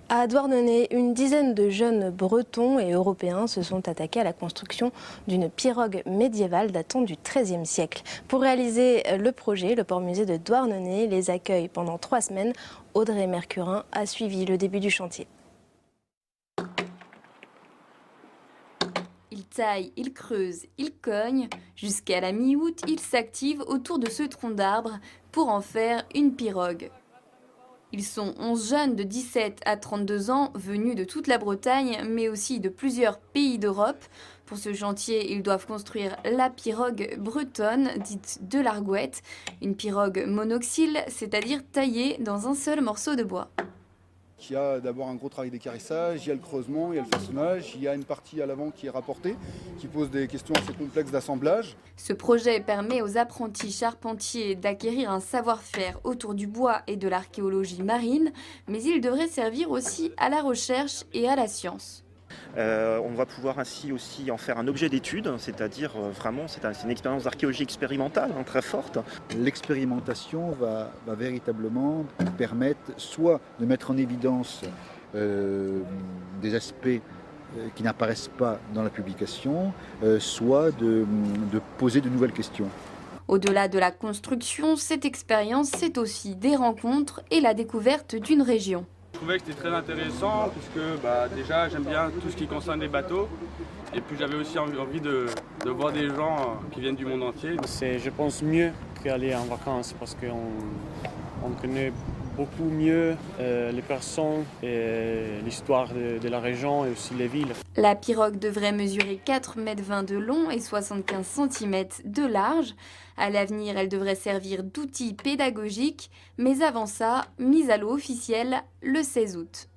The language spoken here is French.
À Douarnenez, une dizaine de jeunes bretons et européens se sont attaqués à la construction d'une pirogue médiévale datant du XIIIe siècle. Pour réaliser le projet, le port-musée de Douarnenez les accueille pendant 3 semaines. Audrey Mercurin a suivi le début du chantier. Ils taillent, ils creusent, ils cognent. Jusqu'à la mi-août, ils s'activent autour de ce tronc d'arbre pour en faire une pirogue. Ils sont 11 jeunes de 17 à 32 ans, venus de toute la Bretagne, mais aussi de plusieurs pays d'Europe. Pour ce chantier, ils doivent construire la pirogue bretonne, dite de l'argouette, une pirogue monoxyle, c'est-à-dire taillée dans un seul morceau de bois. Il y a d'abord un gros travail d'équarrissage, il y a le creusement, il y a le façonnage, il y a une partie à l'avant qui est rapportée, qui pose des questions assez complexes d'assemblage. Ce projet permet aux apprentis charpentiers d'acquérir un savoir-faire autour du bois et de l'archéologie marine, mais il devrait servir aussi à la recherche et à la science. On va pouvoir ainsi aussi en faire un objet d'étude, c'est-à-dire vraiment c'est une expérience d'archéologie expérimentale très forte. L'expérimentation va véritablement permettre soit de mettre en évidence des aspects qui n'apparaissent pas dans la publication, soit de poser de nouvelles questions. Au-delà de la construction, cette expérience, c'est aussi des rencontres et la découverte d'une région. Je trouvais que c'était très intéressant puisque déjà j'aime bien tout ce qui concerne les bateaux et puis j'avais aussi envie de voir des gens qui viennent du monde entier. C'est, je pense, mieux qu'aller en vacances parce qu'on connaît beaucoup mieux les personnes et l'histoire de la région et aussi les villes. La pirogue devrait mesurer 4,20 m de long et 75 cm de large. À l'avenir, elle devrait servir d'outil pédagogique, mais avant ça, mise à l'eau officielle le 16 août.